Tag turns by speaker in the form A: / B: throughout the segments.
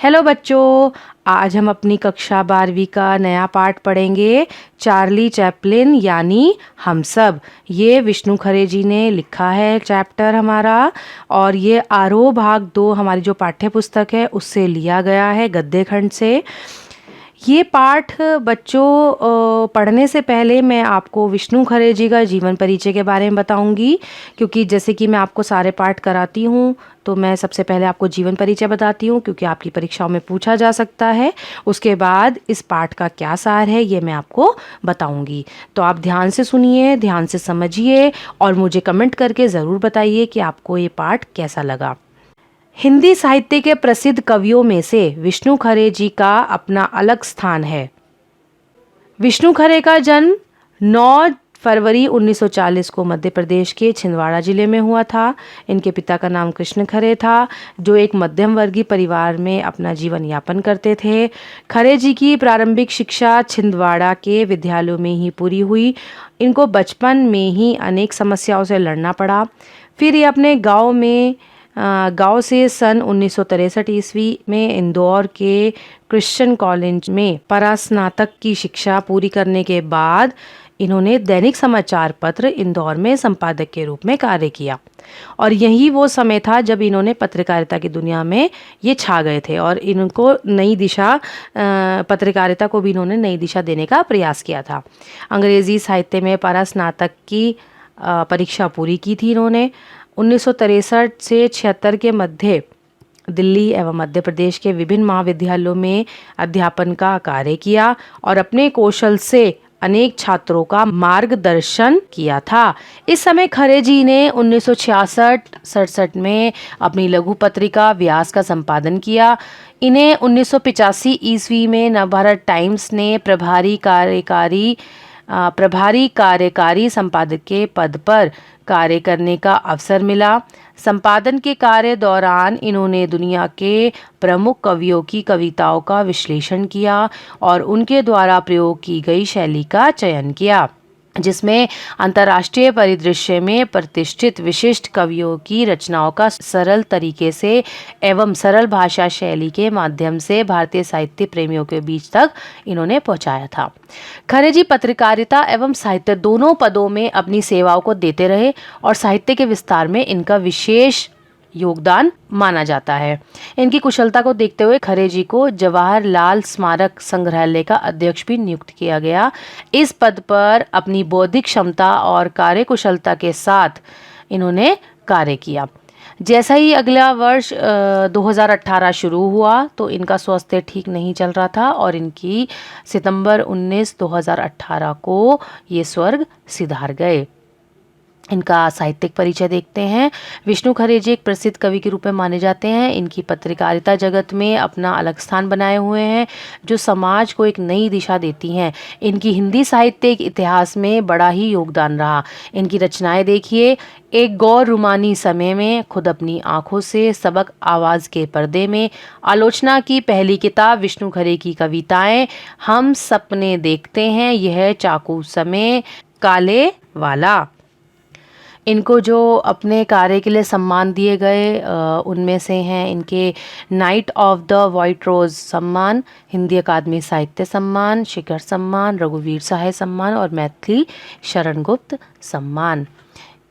A: Hello बच्चों, आज हम अपनी कक्षा 12वीं का नया पाठ पढ़ेंगे। चार्ली चैपलिन यानी हम सब। ये विष्णु खरे जी ने लिखा है चैप्टर हमारा, और ये आरोह भाग 2 हमारी जो पाठ्य पुस्तक है उससे लिया गया है, गद्य खंड से। ये पाठ बच्चों पढ़ने से पहले मैं आपको विष्णु खरे जी का जीवन परिचय के बारे में बताऊंगी, क्योंकि जैसे कि मैं आपको सारे पाठ कराती हूँ तो मैं सबसे पहले आपको जीवन परिचय बताती हूँ, क्योंकि आपकी परीक्षाओं में पूछा जा सकता है। उसके बाद इस पाठ का क्या सार है ये मैं आपको बताऊंगी। तो आप ध्यान से सुनिए, ध्यान से समझिए और मुझे कमेंट करके ज़रूर बताइए कि आपको ये पाठ कैसा लगा। हिंदी साहित्य के प्रसिद्ध कवियों में से विष्णु खरे जी का अपना अलग स्थान है। विष्णु खरे का जन्म 9 फरवरी 1940 को मध्य प्रदेश के छिंदवाड़ा जिले में हुआ था। इनके पिता का नाम कृष्ण खरे था, जो एक मध्यम वर्गीय परिवार में अपना जीवन यापन करते थे। खरे जी की प्रारंभिक शिक्षा छिंदवाड़ा के विद्यालयों में ही पूरी हुई। इनको बचपन में ही अनेक समस्याओं से लड़ना पड़ा। फिर ये अपने गांव से सन 1963 ईस्वी में इंदौर के क्रिश्चियन कॉलेज में परास्नातक की शिक्षा पूरी करने के बाद इन्होंने दैनिक समाचार पत्र इंदौर में संपादक के रूप में कार्य किया। और यही वो समय था जब इन्होंने पत्रकारिता की दुनिया में ये छा गए थे, और इनको नई दिशा पत्रकारिता को भी इन्होंने नई दिशा देने का प्रयास किया था। अंग्रेज़ी साहित्य में परास्नातक की परीक्षा पूरी की थी इन्होंने। 1963 से 76 के मध्य दिल्ली एवं मध्य प्रदेश के विभिन्न महाविद्यालयों में अध्यापन का कार्य किया और अपने कौशल से अनेक छात्रों का मार्गदर्शन किया था। इस समय खरे जी ने 1966-67 में अपनी लघु पत्रिका व्यास का संपादन किया। इन्हें 1985 ईस्वी में नवभारत टाइम्स ने प्रभारी कार्यकारी संपादक के पद पर कार्य करने का अवसर मिला। संपादन के कार्य दौरान इन्होंने दुनिया के प्रमुख कवियों की कविताओं का विश्लेषण किया और उनके द्वारा प्रयोग की गई शैली का चयन किया, जिसमें अंतर्राष्ट्रीय परिदृश्य में प्रतिष्ठित विशिष्ट कवियों की रचनाओं का सरल तरीके से एवं सरल भाषा शैली के माध्यम से भारतीय साहित्य प्रेमियों के बीच तक इन्होंने पहुंचाया था। खरे जी पत्रकारिता एवं साहित्य दोनों पदों में अपनी सेवाओं को देते रहे और साहित्य के विस्तार में इनका विशेष योगदान माना जाता है। इनकी कुशलता को देखते हुए खरे जी को जवाहरलाल स्मारक संग्रहालय का अध्यक्ष भी नियुक्त किया गया। इस पद पर अपनी बौद्धिक क्षमता और कार्यकुशलता के साथ इन्होंने कार्य किया। जैसा ही अगला वर्ष 2018 शुरू हुआ तो इनका स्वास्थ्य ठीक नहीं चल रहा था और इनकी सितंबर 19, 2018 को ये स्वर्ग सिधार गए। इनका साहित्यिक परिचय देखते हैं। विष्णु खरे जी एक प्रसिद्ध कवि के रूप में माने जाते हैं। इनकी पत्रकारिता जगत में अपना अलग स्थान बनाए हुए हैं, जो समाज को एक नई दिशा देती हैं। इनकी हिंदी साहित्यिक इतिहास में बड़ा ही योगदान रहा। इनकी रचनाएं देखिए। एक गौर रुमानी समय में, खुद अपनी आंखों से, सबक आवाज़ के पर्दे में, आलोचना की पहली किताब विष्णु खरे की कविताएं, हम सपने देखते हैं, यह चाकू समय, काले वाला। इनको जो अपने कार्य के लिए सम्मान दिए गए उनमें से हैं इनके नाइट ऑफ द वाइट रोज़ सम्मान, हिंदी अकादमी साहित्य सम्मान, शिखर सम्मान, रघुवीर सहाय सम्मान और मैथिली शरण गुप्त सम्मान।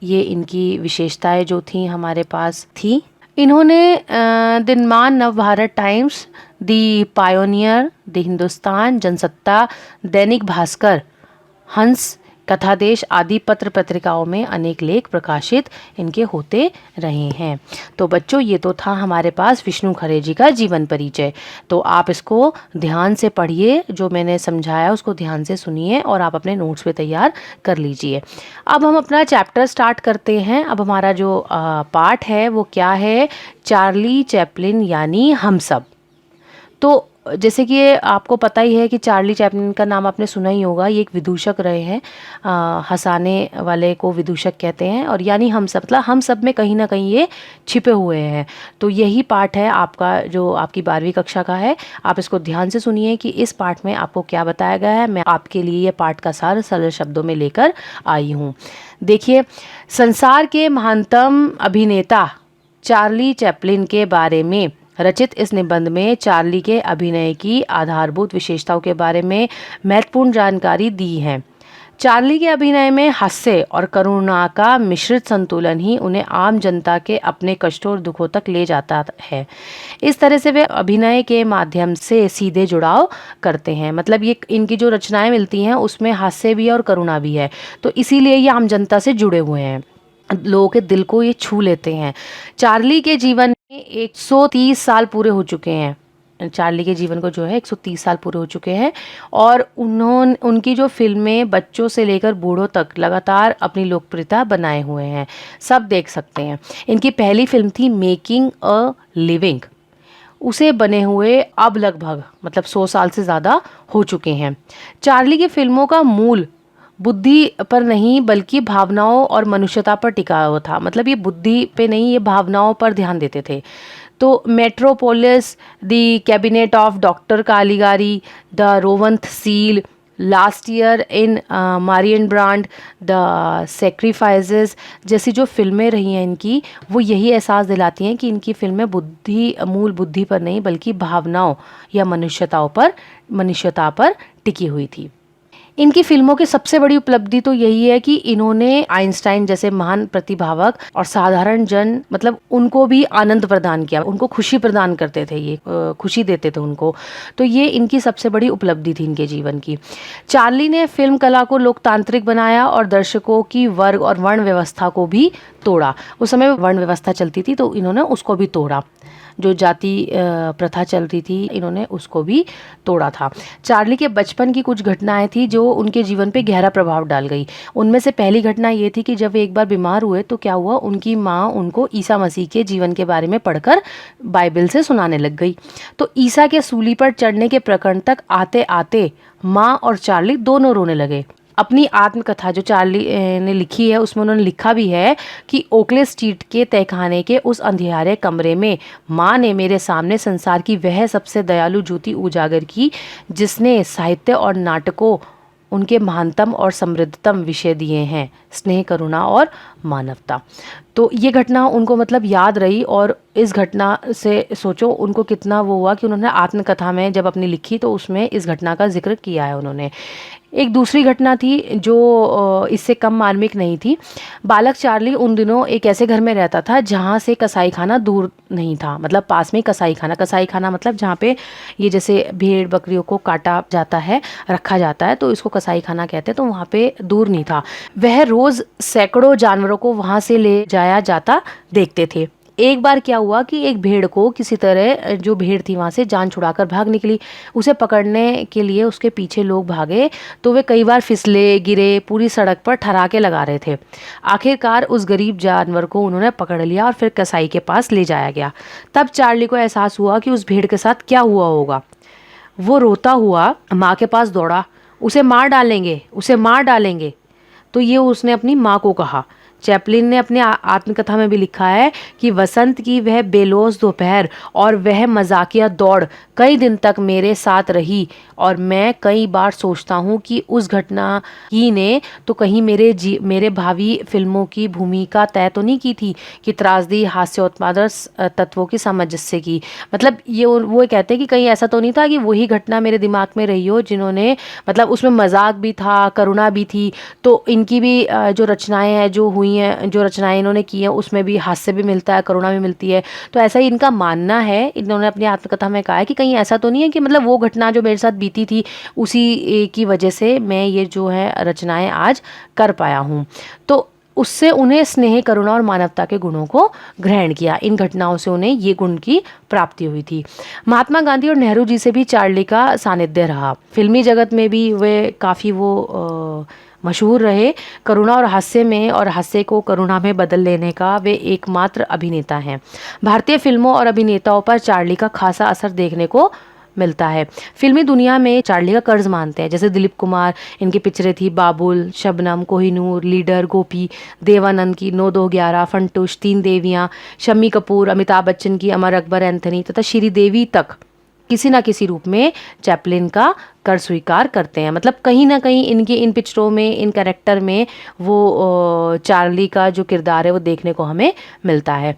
A: ये इनकी विशेषताएं जो थी हमारे पास थी। इन्होंने Dinman, Navbharat Times, the Pioneer, the Hindustan, Jansatta, Dainik Bhaskar, हंस, कथादेश आदि पत्र पत्रिकाओं में अनेक लेख प्रकाशित इनके होते रहे हैं। तो बच्चों, ये तो था हमारे पास विष्णु खरे जी का जीवन परिचय। तो आप इसको ध्यान से पढ़िए, जो मैंने समझाया उसको ध्यान से सुनिए और आप अपने नोट्स पे तैयार कर लीजिए। अब हम अपना चैप्टर स्टार्ट करते हैं। अब हमारा जो पाठ है वो क्या है? चार्ली चैपलिन यानी हम सब। तो जैसे कि आपको पता ही है कि चार्ली चैपलिन का नाम आपने सुना ही होगा। ये एक विदूषक रहे हैं, हंसाने वाले को विदूषक कहते हैं। और यानी हम सब, मतलब हम सब में कहीं ना कहीं ये छिपे हुए हैं। तो यही पाठ है आपका, जो आपकी 12वीं कक्षा का है। आप इसको ध्यान से सुनिए कि इस पाठ में आपको क्या बताया गया है। मैं आपके लिए ये पाठ का सार सरल शब्दों में लेकर आई हूँ। देखिए, संसार के महानतम अभिनेता चार्ली चैपलिन के बारे में रचित इस निबंध में चार्ली के अभिनय की आधारभूत विशेषताओं के बारे में महत्वपूर्ण जानकारी दी है। चार्ली के अभिनय में हास्य और करुणा का मिश्रित संतुलन ही उन्हें आम जनता के अपने कष्टों और दुखों तक ले जाता है। इस तरह से वे अभिनय के माध्यम से सीधे जुड़ाव करते हैं। मतलब ये इनकी जो रचनाएं मिलती हैं उसमें हास्य भी है और करुणा भी है, तो इसीलिए ये आम जनता से जुड़े हुए हैं, लोगों के दिल को ये छू लेते हैं। चार्ली के जीवन में 130 साल पूरे हो चुके हैं। चार्ली के जीवन को जो है 130 साल पूरे हो चुके हैं और उनकी जो फिल्में बच्चों से लेकर बूढ़ों तक लगातार अपनी लोकप्रियता बनाए हुए हैं, सब देख सकते हैं। इनकी पहली फिल्म थी मेकिंग अ लिविंग, उसे बने हुए अब लगभग मतलब 100 साल से ज़्यादा हो चुके हैं। चार्ली की फिल्मों का मूल बुद्धि पर नहीं बल्कि भावनाओं और मनुष्यता पर टिका हुआ था। मतलब ये बुद्धि पे नहीं, ये भावनाओं पर ध्यान देते थे। तो Metropolis, The Cabinet of Doctor Caligari, The Seventh Seal, Last Year in Marienbad, The Sacrifices जैसी जो फिल्में रही हैं इनकी, वो यही एहसास दिलाती हैं कि इनकी फिल्में मूल बुद्धि पर नहीं बल्कि भावनाओं या मनुष्यता पर टिकी हुई थी। इनकी फिल्मों की सबसे बड़ी उपलब्धि तो यही है कि इन्होंने आइंस्टाइन जैसे महान प्रतिभावक और साधारण जन मतलब उनको भी आनंद प्रदान किया, उनको खुशी प्रदान करते थे, ये खुशी देते थे उनको। तो ये इनकी सबसे बड़ी उपलब्धि थी इनके जीवन की। चार्ली ने फिल्म कला को लोकतांत्रिक बनाया और दर्शकों की वर्ग और वर्ण व्यवस्था को भी तोड़ा। उस समय वर्ण व्यवस्था चलती थी तो इन्होंने उसको भी तोड़ा, जो जाति प्रथा चल रही थी इन्होंने उसको भी तोड़ा था। चार्ली के बचपन की कुछ घटनाएं थी जो उनके जीवन पे गहरा प्रभाव डाल गई। उनमें से पहली घटना ये थी कि जब एक बार बीमार हुए तो क्या हुआ, उनकी माँ उनको ईसा मसीह के जीवन के बारे में पढ़कर बाइबल से सुनाने लग गई। तो ईसा के सूली पर चढ़ने के प्रकरण तक आते आते माँ और चार्ली दोनों रोने लगे। अपनी आत्मकथा जो चार्ली ने लिखी है उसमें उन्होंने लिखा भी है कि ओकले स्ट्रीट के तहखाने के उस अंधियारे कमरे में माँ ने मेरे सामने संसार की वह सबसे दयालु ज्योति उजागर की जिसने साहित्य और नाटकों उनके महानतम और समृद्धतम विषय दिए हैं, स्नेह, करुणा और मानवता। तो ये घटना उनको मतलब याद रही और इस घटना से सोचो उनको कितना वो हुआ कि उन्होंने आत्मकथा में जब अपनी लिखी तो उसमें इस घटना का जिक्र किया है उन्होंने। एक दूसरी घटना थी जो इससे कम मार्मिक नहीं थी। बालक चार्ली उन दिनों एक ऐसे घर में रहता था जहाँ से कसाई खाना दूर नहीं था, मतलब पास में कसाई खाना मतलब जहाँ पे ये जैसे भेड़ बकरियों को काटा जाता है, रखा जाता है, तो इसको कसाई खाना कहते हैं। तो वहाँ पे दूर नहीं था। वह रोज़ सैकड़ों जानवरों को वहाँ से ले जाया जाता देखते थे। एक बार क्या हुआ कि एक भेड़ को किसी तरह जो भेड़ थी वहाँ से जान छुड़ाकर भाग निकली। उसे पकड़ने के लिए उसके पीछे लोग भागे तो वे कई बार फिसले, गिरे, पूरी सड़क पर ठराके लगा रहे थे। आखिरकार उस गरीब जानवर को उन्होंने पकड़ लिया और फिर कसाई के पास ले जाया गया। तब चार्ली को एहसास हुआ कि उस भेड़ के साथ क्या हुआ होगा। वो रोता हुआ माँ के पास दौड़ा, उसे मार डालेंगे, उसे मार डालेंगे। तो ये उसने अपनी माँ को कहा। चैपलिन ने अपने आत्मकथा में भी लिखा है कि वसंत की वह बेलौस दोपहर और वह मजाकिया दौड़ कई दिन तक मेरे साथ रही और मैं कई बार सोचता हूँ कि उस घटना ही ने तो कहीं मेरे भावी फिल्मों की भूमिका तय तो नहीं की थी कि त्रासदी, हास्योत्पादक तत्वों की सामंजस्य की। मतलब ये वो कहते हैं कि कहीं ऐसा तो नहीं था कि वही घटना मेरे दिमाग में रही हो जिन्होंने मतलब उसमें मजाक भी था, करुणा भी थी। तो इनकी भी जो रचनाएं हैं जो हुई हैं, जो रचनाएं इन्होंने की हैं उसमें भी हास्य भी मिलता है, करुणा भी मिलती है। तो ऐसा ही इनका मानना है। इन्होंने अपनी आत्मकथा में कहा है कि कहीं ऐसा तो नहीं है कि मतलब वो घटना जो मेरे साथ बीती थी उसी की वजह से मैं ये जो है रचनाएं आज कर पाया हूँ। तो उससे उन्हें स्नेह, करुणा और मानवता के गुणों को ग्रहण किया। इन घटनाओं से उन्हें ये गुण की प्राप्ति हुई थी। महात्मा गांधी और नेहरू जी से भी चार्ली का सानिध्य रहा। फिल्मी जगत में भी वे काफ़ी वो मशहूर रहे। करुणा और हास्य में और हास्य को करुणा में बदल लेने का वे एकमात्र अभिनेता हैं। भारतीय फिल्मों और अभिनेताओं पर चार्ली का खासा असर देखने को मिलता है। फिल्मी दुनिया में चार्ली का कर्ज मानते हैं। जैसे दिलीप कुमार, इनकी पिक्चरें थी बाबुल, शबनम, कोहिनूर, लीडर, गोपी, देवानंद की 9-2-11, फंटूश, 3 देवियाँ, शम्मी कपूर, अमिताभ बच्चन की अमर अकबर एंथनी तथा श्रीदेवी तक किसी ना किसी रूप में चैपलिन का कर स्वीकार करते हैं। मतलब कहीं ना कहीं इनके इन पिक्चरों में, इन कैरेक्टर में वो चार्ली का जो किरदार है वो देखने को हमें मिलता है।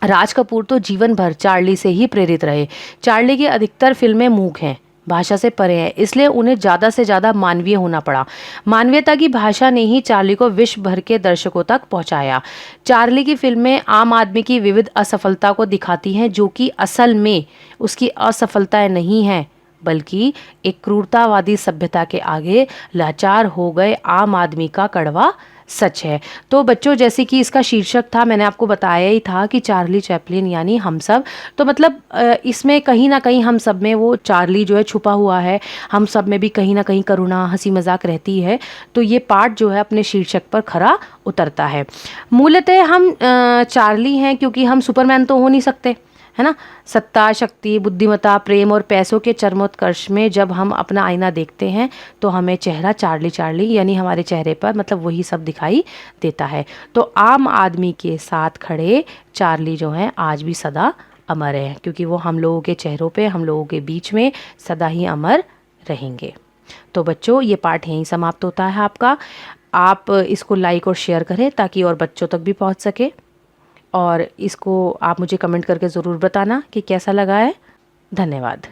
A: राज कपूर तो जीवन भर चार्ली से ही प्रेरित रहे। चार्ली की अधिकतर फिल्में मूक हैं, भाषा से परे हैं, इसलिए उन्हें ज़्यादा से ज़्यादा मानवीय होना पड़ा। मानवीयता की भाषा ने ही चार्ली को विश्व भर के दर्शकों तक पहुंचाया। चार्ली की फिल्में आम आदमी की विविध असफलता को दिखाती हैं, जो कि असल में उसकी असफलताएं नहीं हैं, बल्कि एक क्रूरतावादी सभ्यता के आगे लाचार हो गए आम आदमी का कड़वा सच है। तो बच्चों, जैसे कि इसका शीर्षक था, मैंने आपको बताया ही था कि चार्ली चैपलिन यानी हम सब। तो मतलब इसमें कहीं ना कहीं हम सब में वो चार्ली जो है छुपा हुआ है। हम सब में भी कहीं ना कहीं करुणा, हंसी मजाक रहती है। तो ये पार्ट जो है अपने शीर्षक पर खरा उतरता है। मूलतः हम चार्ली हैं क्योंकि हम सुपरमैन तो हो नहीं सकते, है ना। सत्ता, शक्ति, बुद्धिमत्ता, प्रेम और पैसों के चरमोत्कर्ष में जब हम अपना आईना देखते हैं तो हमें चेहरा चार्ली चार्ली यानी हमारे चेहरे पर मतलब वही सब दिखाई देता है। तो आम आदमी के साथ खड़े चार्ली जो हैं आज भी सदा अमर हैं, क्योंकि वो हम लोगों के चेहरों पे, हम लोगों के बीच में सदा ही अमर रहेंगे। तो बच्चों, ये पाठ यहीं समाप्त होता है आपका। आप इसको लाइक और शेयर करें ताकि और बच्चों तक भी पहुंच सके। और इसको आप मुझे कमेंट करके ज़रूर बताना कि कैसा लगा है। धन्यवाद।